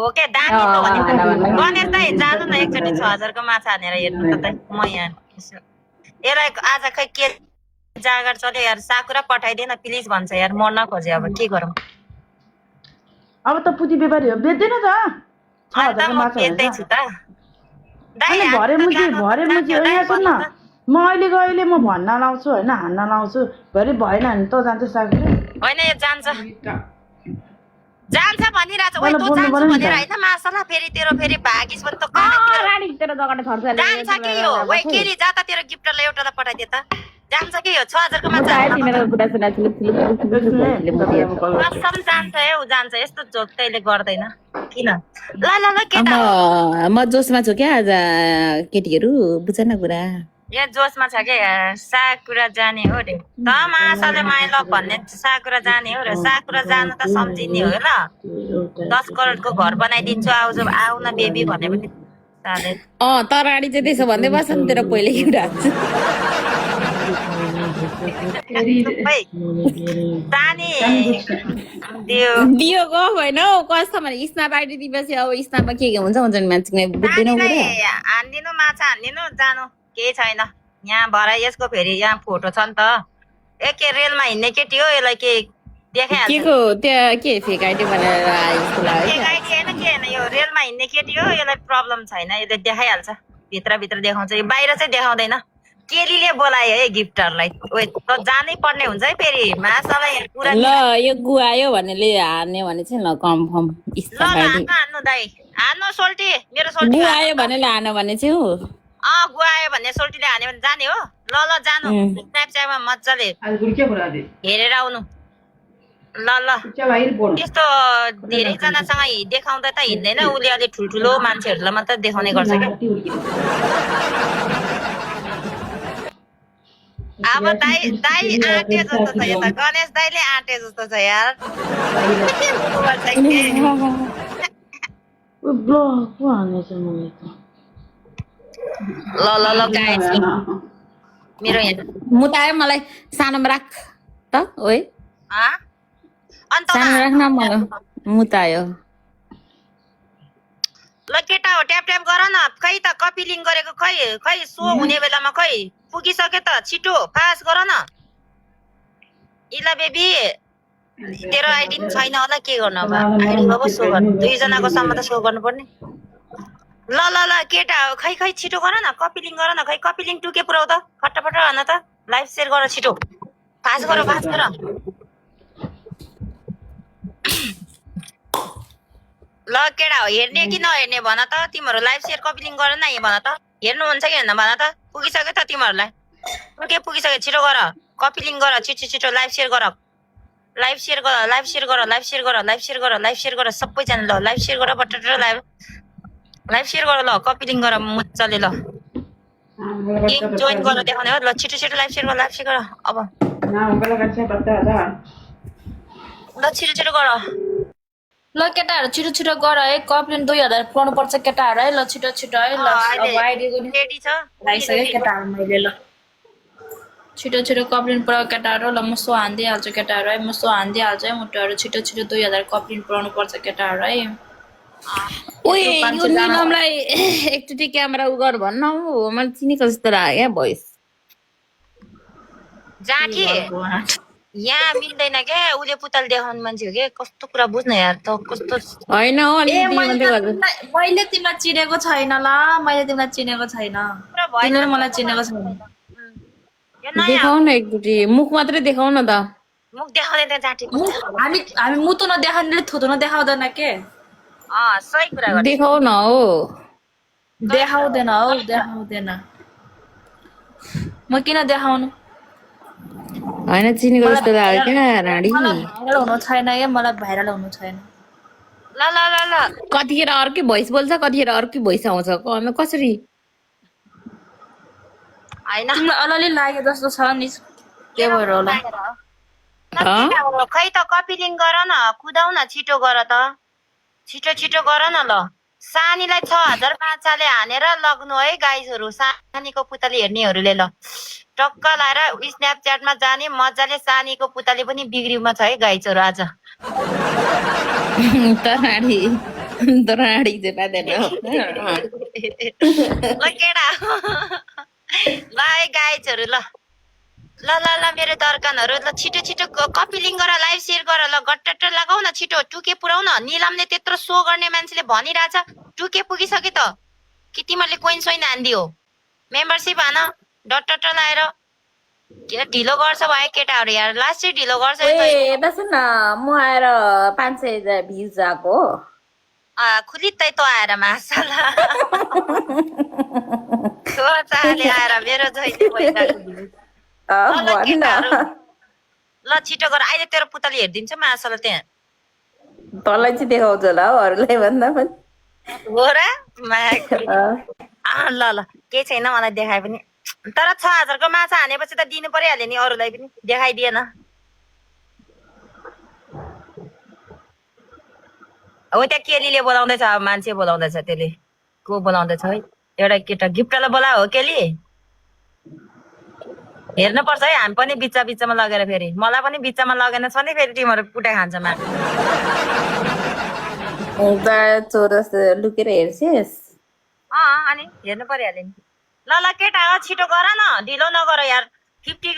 हो के दामी त हो नि गणेश दाइ जानु न एकचोटि 6000 को माछा हानेर हेर्नु त म यहाँ यसलाई आज खै के जागर चल्यो यार साकुरा पठाइदिएन प्लिज भन्छ यार मर्न खोजे अब के गरौँ अब त पुती व्यापारी हो बेच्दैन त अन्त म बेच्दैछु त दाइ अनि भरे मुजी यहाँ सुन न म अहिले म भन्न लाउँछु होइन हान्न लाउँछु भरे भएन भने त जान्छ साकुरा होइन यो जान्छ जान्छ भनिरहेछ ओइ तँ जान्छु भनेर होइन मासला फेरि तेरो फेरि भागिस भने त रानी तेरो जग्गाले खर्च जान्छ कि यो ओइ केली जा त तेरो गिफ्टरलाई एउटालाई पठाइदिए त जान्छ कि यो 6000 को माछा कसम जान्छ है ऊ जान्छ यस्तो जोक्तैले गर्दैन किन ल ल ल केटा म जोसमा छु क्या आज केटीहरू बुझ न कुरा यहाँ जोसमा छ के साकुरा जाने हो रे त माछाले माइल भन्ने साकुरा जाने हो रे साकुरा जानु त सम्झिने हो ल 10 करोडको घर बनाइदिन्छु आउ न बेबी भने पनि साले तर अगाडि चाहिँ त्यसो भन्दै बस नि तेरो पहिले एउटा दियो गफ होइन हौ कस्तो भने स्नाप आइडी दिएपछि अब स्नापमा के हुन्छ नि मान्छे बुझ्दैनौ हानिदिनु माछा हानिदिनु जानु केही छैन यहाँ भरे यसको फेरि यहाँ फोटो छ नि त के रेलमा हिँड्ने केटी हो यसलाई के देखाइहाल्छ केको त्यहाँ के फेक आइडी भनेर जस्तो लाग्यो फेक आइडी होइन के होइन यो रेलमा हिँड्ने केटी हो यसलाई प्रब्लम छैन यसले देखाइहाल्छ भित्र देखाउँछ यो बाहिर चाहिँ देखाउँदैन केलीले बोलायो है गिफ्टरलाई ओइ त जानै पर्ने हुन्छ है फेरि माछालाई पुरा ल यो गुआयो भनेले हार्ने भने चाहिँ ल कन्फर्म हान्नु दाइ हान्नु सोल्टी मेरो सोल्टी गुआयो भनेले हार्न भने चाहिँ हो गुआयो भने सोल्टीले हान्यो भने जाने हो ल जानु स्न्यापच्याटमा मजाले हेरेर आउनु ल त्यस्तो धेरैजनासँग देखाउँदा त हिँड्दैन उसले अलिक ठुल्ठुलो मान्छेहरूलाई मात्र देखाउने गर्छ क्या अब दाइ आँटे जस्तो छ यता गणेश दाइले आँटे जस्तो छ यार ल गाइस मेरो यहाँ मुतायो मलाई सानोमा राख त ओए सानो राख्न मलाई मुतायो ल केटा हो ट्याप गर न खै त कपी लिङ्क गरेको खै सो हुने बेलामा खै पुगिसक्यो त छिटो फास्ट गर न इला बेबी तेरो आइडी छैन होला के गर्नु अब आइडी अब सो गर्नु दुईजनाको सम्म त सो गर्नु पर्ने ल केटा हो खै छिटो गर न कपी लिङ्क गर न खै कपी लिङ्क टुके पुऱ्याउ त फटाफट भन त लाइभ सेयर गर छिटो फास्ट गर ल केटा हो हेर्ने कि नहेर्ने भन त तिमीहरू लाइभ सेयर कपी लिङ्क गर न भन त हेर्नुहुन्छ कि हेर्न भन त पुगिसक्यो त तिमीहरूलाई पुगिसक्यो छिटो गर कपी लिङ्क गर छिटो लाइभ सेयर गर सबैजना ल लाइभ सेयर गर बट्ट लाइभ सेयर गर ल कपी लिङ्क गर मजाले ल जोइन गर देखाउने हो ल छिटो लाइभ सेयर गर अब ल छिटो गर ल केटाहरू छिटो गर है कप्लेन 2000 पाउनु पर्छ केटाहरू है ल छिटो है ल अब आइडीको नि रेडी छ लाइसक्यो केटाहरू मैले ल छिटो कप्लेन पुरा केटाहरू ल म सो हान्दिहाल्छु केटाहरू है म सो हान्दिहाल्छु है मुटुहरू छिटो 2000 कप्लेन पुराउनु पर्छ केटाहरू है ओए यो निलमलाई एकचोटि क्यामेरा उ गर भन्न हौ मैले चिनेको जस्तो लाग्यो क्या भोइस जाकी यहाँ मिल्दैन क्या उसले पुतल देखाउने मान्छे हो क्या कस्तो कुरा बुझ्न यार त कस्तो होइन हो मैले तिमीलाई चिनेको छैन ल मैले तिमीलाई चिनेको छैन तिमीले मलाई चिनेको छैन देखाउ न एकचोटि मुख मात्रै देखाउ न त मुख देखाउँदैन जाटी हामी मुतो नदेखाउनेले थुतो नदेखाउँदैन के सही कुरा गर्छ देखाउ न हो देखाउँदैन म किन देखाउनु होइन चिनेको जस्तो लाग्यो क्या राडी भाइरल हुनु छैन या मलाई भाइरल हुनु छैन ल कतिखेर अर्कै भोइस बोल्छ कतिखेर अर्कै भोइस आउँछ कसरी हैन तिमीलाई अलि लागे जस्तो छ नि के भएर होला खै त कपी लिङ्क गर न कुदाउ न छिटो गर त छिटो गर न ल सानीलाई 6000 माछाले हानेर लग्नु है गाइजहरू सानीको पुतली हेर्नेहरूले ल टक्क लाएर स्न्यापच्याटमा जाने मजाले सानीको पुतली पनि बिग्रिउमा छ है गाइजहरू आज दराडी चाहिँ पाँदैन ल केटा ल है गाइजहरू ल ल ल ल मेरो दर्कनहरू ल छिटो छिटो कपी लिङ्क गर लाइभ सेयर गर ल गट्ट लगाउ न छिटो टुके पुऱ्याउ न निलामले त्यत्रो सो गर्ने मान्छेले भनिरहेछ टुके पुगिसक्यो त कि तिमीहरूले कोइन सोइन हान्दियो मेम्बरसिप हान डट लाएर के ढिलो गर्छ भयो केटाहरू यार लास्ट चाहिँ ढिलो गर्छ ए यता सुन न म आएर 500 भ्युज आएको खुलित्तै त आएर मासला तो चाले आएर मेरो जहिले भइरहेको ल केटाहरू ल छिटो गर अहिले तेरो पुतली हेरिदिन्छ मासला त्यहाँ तँलाई चाहिँ देखाउँछ होला हौ अरूलाई भन्दा पनि हो र ल ल केही छैन मलाई देखाए पनि तर 6000 को माछा हानेपछि त दिनु परिहाल्यो नि अरूलाई पनि देखाइदिएन हो त्यहाँ केलीले बोलाउँदैछ अब मान्छे बोलाउँदैछ त्यसले को बोलाउँदैछ है एउटा केटा गिफ्टलाई बोला हो केली हेर्नुपर्छ है हामी पनि बिच्चा बिच्चामा लगेर फेरि मलाई पनि बिच्चामा लगेन छ नि फेरि तिमीहरू कुटाइ खान्छ मा चोरस लुकेर हेर्छेस् अनि हेर्नु परिहाल्यो नि ल ल केटा हो छिटो गर न ढिलो नगर यार 50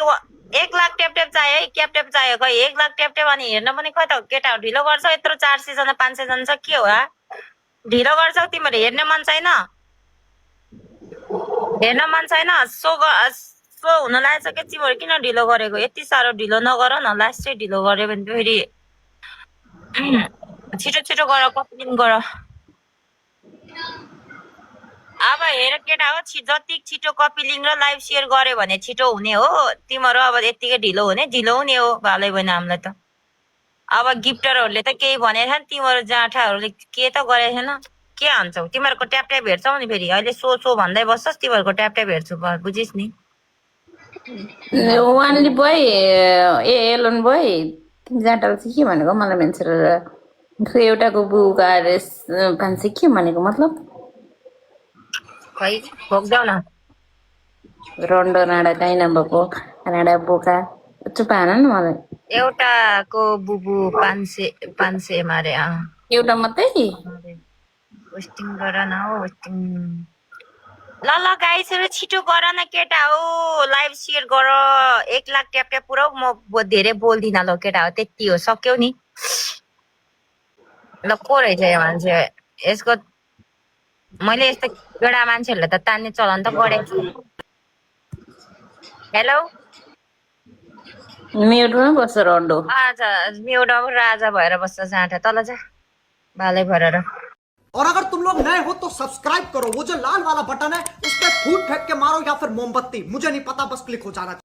1 लाख ट्याप चाहियो है क्याप ट्याप चाहियो खै 1 लाख ट्याप अनि हेर्न पनि खै त केटा ढिलो गर्छ यत्रो 400 जना 500 जना छ के हो ढिलो गर्छौ तिमीहरू हेर्ने मन छैन हेर्न मन छैन सो हुन लागेछ के तिमीहरू किन ढिलो गरेको यति साह्रो ढिलो नगर न लास्ट चाहिँ ढिलो गर्यो भने फेरि छिटो छिटो गर कपलिङ गर अब हेर केटा हो जति छिटो कपी लिङ र लाइभ सेयर गर्यो भने छिटो हुने हो तिमीहरू अब यतिकै ढिलो हुने हो भालै भएन हामीलाई त अब गिफ्टरहरूले त केही भनेको छैन तिमीहरू जाँठाहरूले के त गरेको छैन के हान्छौ तिमीहरूको ट्याप ट्याप हेर्छौ नि फेरि अहिले सो भन्दै बस्छस् तिमीहरूको ट्याप ट्याप हेर्छु बुझिस् नि वानली बोय एलोन बोय तिमी जाँटाले चाहिँ के भनेको मलाई मान्छे एउटाको बुक आएर 500 के भनेको मतलब खै भोग्देऊ न रन्डो राडा काहीँ नभएको राडा बोका चुप हान न मलाई एउटाको बुबु 500 मारे एउटा मात्रै होस्टिङ गर न हो होस्टिङ ल गाइसहरु छिटो गर न केटा हो लाइभ सेयर गर 1 लाख ट्याप ट्याप पुराउ म धेरै बोल्दिन ल केटा हो त्यति हो सक्यौ नि ल को रहेछ यो मान्छे यसको मैले यस्तो केटा मान्छेहरुलाई त तान्ने चलन त गरेको छु हेलो म्युटमा बस्छ रन्डो आज म्युटमा राजा भएर बस्छ जाँटा तल जा भाले भरेर और अगर तुम लोग नए हो तो सब्सक्राइब करो वो जो लाल वाला बटन है उस पर फूट फेंक के मारो या फिर मोमबत्ती मुझे नहीं पता बस क्लिक हो जाना चाहिए।